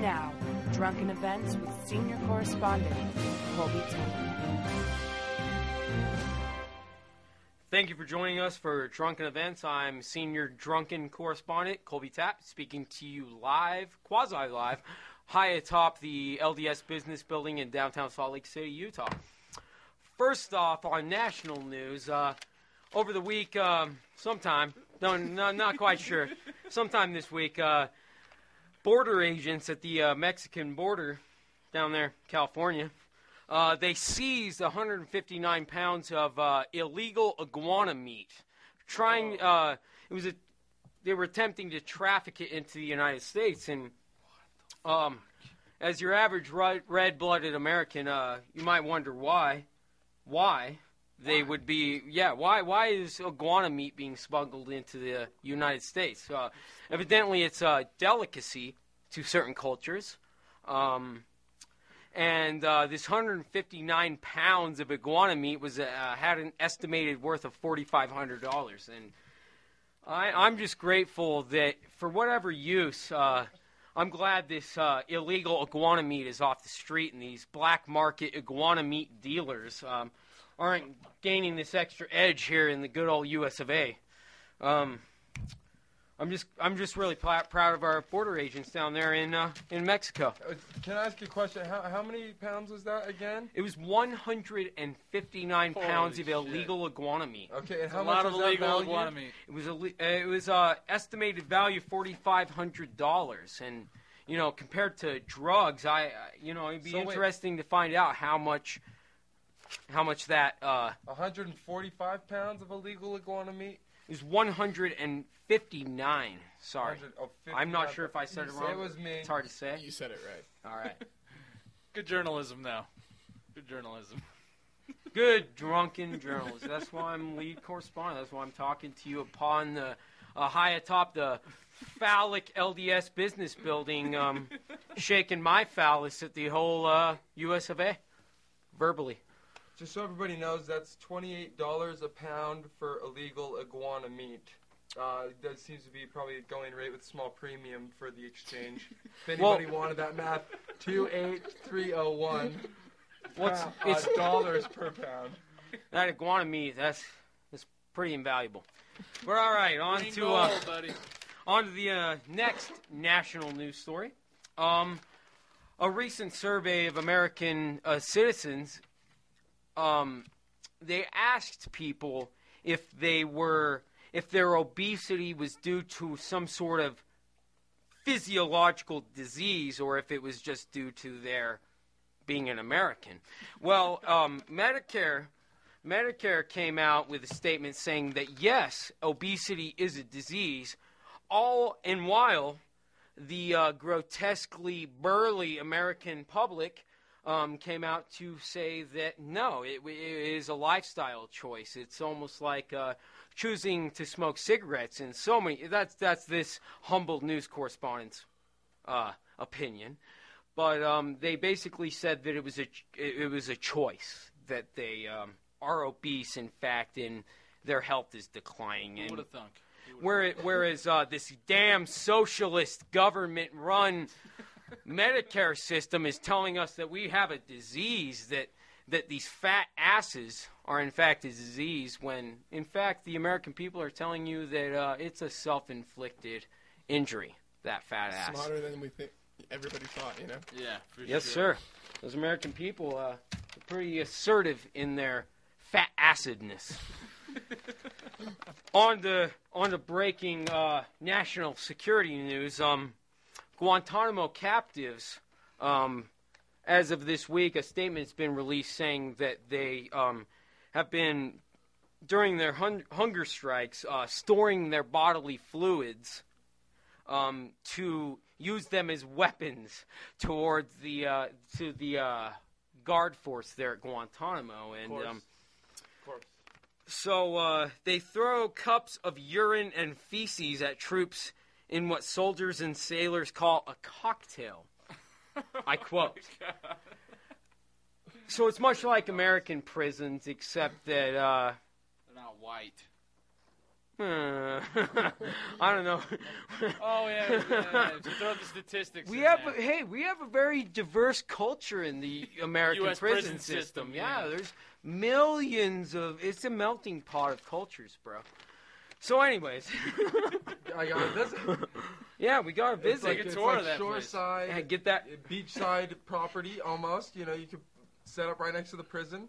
now, Drunken Events with senior correspondent Colby Tapp. Thank you for joining us for Drunken Events. I'm senior Drunken correspondent Colby Tapp, speaking to you live, quasi-live, high atop the LDS Business Building in downtown Salt Lake City, Utah. First off, on national news, over the week, sometime, not quite sure, sometime this week, border agents at the Mexican border down there, California, they seized 159 pounds of illegal iguana meat. They were attempting to traffic it into the United States, and as your average red-blooded American, you might wonder why they would be, why is iguana meat being smuggled into the United States? Evidently, it's a delicacy to certain cultures. And this 159 pounds of iguana meat had an estimated worth of $4,500. And I'm just grateful that for whatever use, I'm glad this illegal iguana meat is off the street, and these black market iguana meat dealers aren't gaining this extra edge here in the good old US of A. I'm just really proud of our border agents down there in Mexico. Can I ask you a question? How many pounds was that again? It was 159 pounds of illegal iguana meat. Okay, and how much was of that illegal value? iguana meat? It was estimated value $4,500, and compared to drugs, it'd be interesting to find out how much that 145 pounds of illegal iguana meat. It was 159. Sorry. I'm not sure if I said it wrong. It was me. It's hard to say. You said it right. All right. Good journalism now. Good journalism. Good drunken journalism. That's why I'm lead correspondent. That's why I'm talking to you upon the high atop the phallic LDS Business Building, shaking my phallus at the whole US of A, verbally. Just so everybody knows, that's $28 a pound for illegal iguana meat. That seems to be probably a going rate with small premium for the exchange. If anybody wanted that math, 28301. It's dollars per pound. That iguana meat, that's pretty invaluable. But all right, on to the next national news story. A recent survey of American citizens. They asked people if their obesity was due to some sort of physiological disease or if it was just due to their being an American. Well, Medicare came out with a statement saying that yes, obesity is a disease, all and while the grotesquely burly American public came out to say that no, it is a lifestyle choice. It's almost like choosing to smoke cigarettes. And so many. That's this humble news correspondent's opinion. But they basically said that it was a choice, that they are obese, in fact, and their health is declining. Who would have thunk? Whereas this damn socialist government-run Medicare system is telling us that we have a disease, that these fat asses are in fact a disease, when in fact the American people are telling you that it's a self-inflicted injury, that fat ass. Smarter than we think everybody thought, Yeah, for sure. Yes, sir. Those American people are pretty assertive in their fat acidness. On the breaking national security news, Guantanamo captives, as of this week, a statement's been released saying that they have been, during their hunger strikes, storing their bodily fluids to use them as weapons towards the guard force there at Guantanamo. And Of course. so they throw cups of urine and feces at troops in what soldiers and sailors call a cocktail. I quote. So it's much like American prisons, except that they're not white. I don't know. Oh yeah. Throw the statistics. We have a very diverse culture in the American US prison system. Yeah, there's millions of. It's a melting pot of cultures, bro. So, anyways, I got a visit. Yeah, we got a visit. It's like that shoreside, Yeah, get that beachside property almost. You know, you could set up right next to the prison.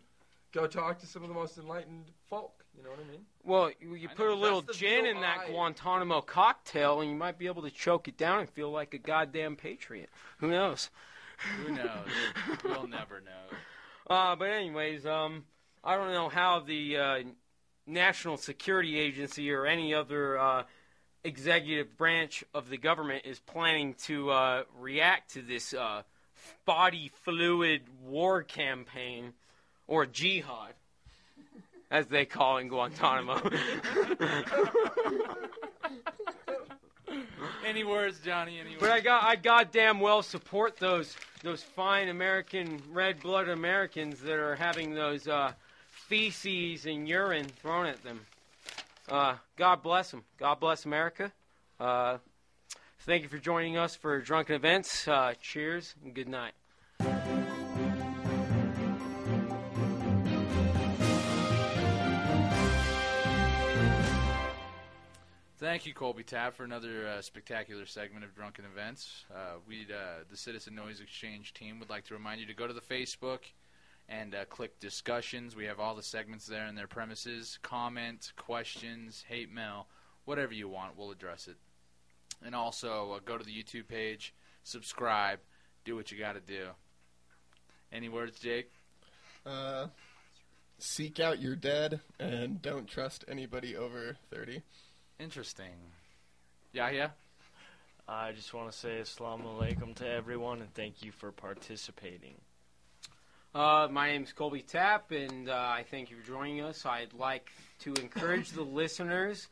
Go talk to some of the most enlightened folk. You know what I mean? Well, you put a little That's the gin real in that eye. Guantanamo cocktail, and you might be able to choke it down and feel like a goddamn patriot. Who knows? Who knows? We'll never know. But anyways, I don't know how the National Security Agency or any other executive branch of the government is planning to react to this body fluid war campaign, or jihad, as they call in Guantanamo. Any words, Johnny? Any words? But I goddamn well support those fine American, red-blooded Americans that are having those feces and urine thrown at them. God bless them. God bless America. Thank you for joining us for Drunken Events. Cheers and good night. Thank you, Colby Tapp, for another spectacular segment of Drunken Events. The Citizen Noise Exchange team would like to remind you to go to the Facebook and click discussions. We have all the segments there and their premises. Comment, questions, hate mail, whatever you want, we'll address it. And also go to the YouTube page, subscribe, do what you got to do. Any words, Jake? Seek out your dead and don't trust anybody over 30. Interesting. Yahya? I just want to say assalamu alaikum to everyone and thank you for participating. My name is Colby Tapp, and I thank you for joining us. I'd like to encourage the listeners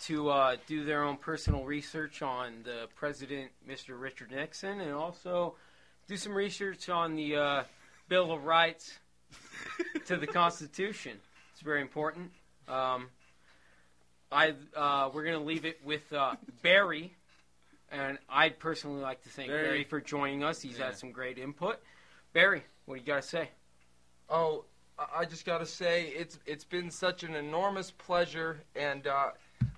to do their own personal research on the President, Mr. Richard Nixon, and also do some research on the Bill of Rights to the Constitution. It's very important. We're going to leave it with Barry, and I'd personally like to thank Barry for joining us. He's had some great input. Barry, what do you got to say? Oh, I just got to say it's been such an enormous pleasure, and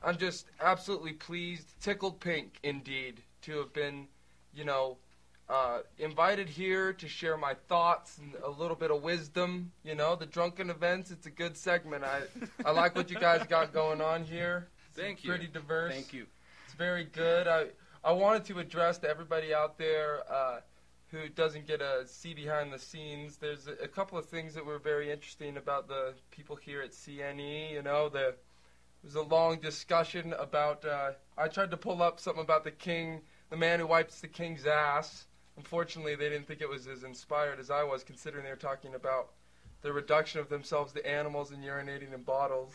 I'm just absolutely pleased, tickled pink indeed, to have been, invited here to share my thoughts and a little bit of wisdom. The Drunken Events, it's a good segment. I like what you guys got going on here. Thank you. Pretty diverse. Thank you. It's very good. I wanted to address to everybody out there who doesn't get to see behind the scenes. There's a couple of things that were very interesting about the people here at C.N.E. There was a long discussion about, I tried to pull up something about the man who wipes the king's ass. Unfortunately, they didn't think it was as inspired as I was, considering they were talking about the reduction of themselves to animals and urinating in bottles.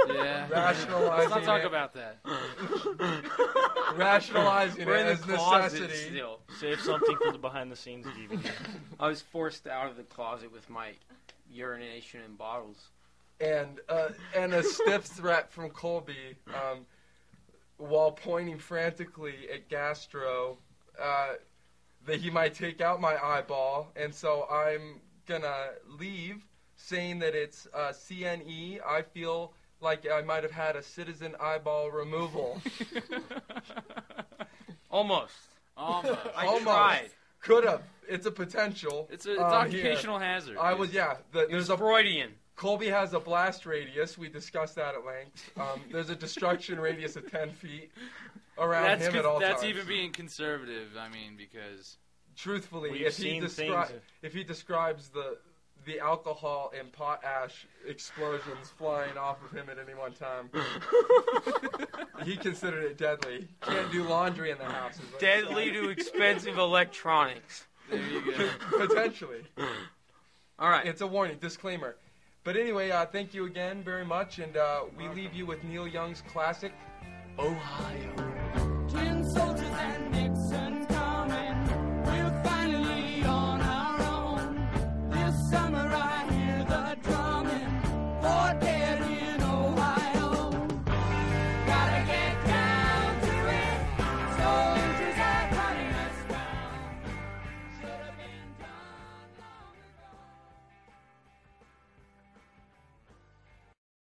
Yeah. Rationalizing Let's not talk it. about that. Rationalizing We're it in the as closet necessity. still. Save something for the behind-the-scenes DVD. I was forced out of the closet with my urination in bottles. And a stiff threat from Colby while pointing frantically at Gastro that he might take out my eyeball. And so I'm going to leave saying that it's C.N.E. I feel like I might have had a citizen eyeball removal. Almost. Almost. I tried. Could have. It's a potential. It's occupational hazard. There's a Freudian. Colby has a blast radius. We discussed that at length. There's a destruction radius of 10 feet around him at all times. That's even being conservative, because... Truthfully, We've if he describes the alcohol and pot ash explosions flying off of him at any one time, he considered it deadly. Can't do laundry in the house. Deadly to expensive electronics. There you go. Potentially. All right. It's a warning, disclaimer. But anyway, thank you again very much, and we leave you with Neil Young's classic, Ohio.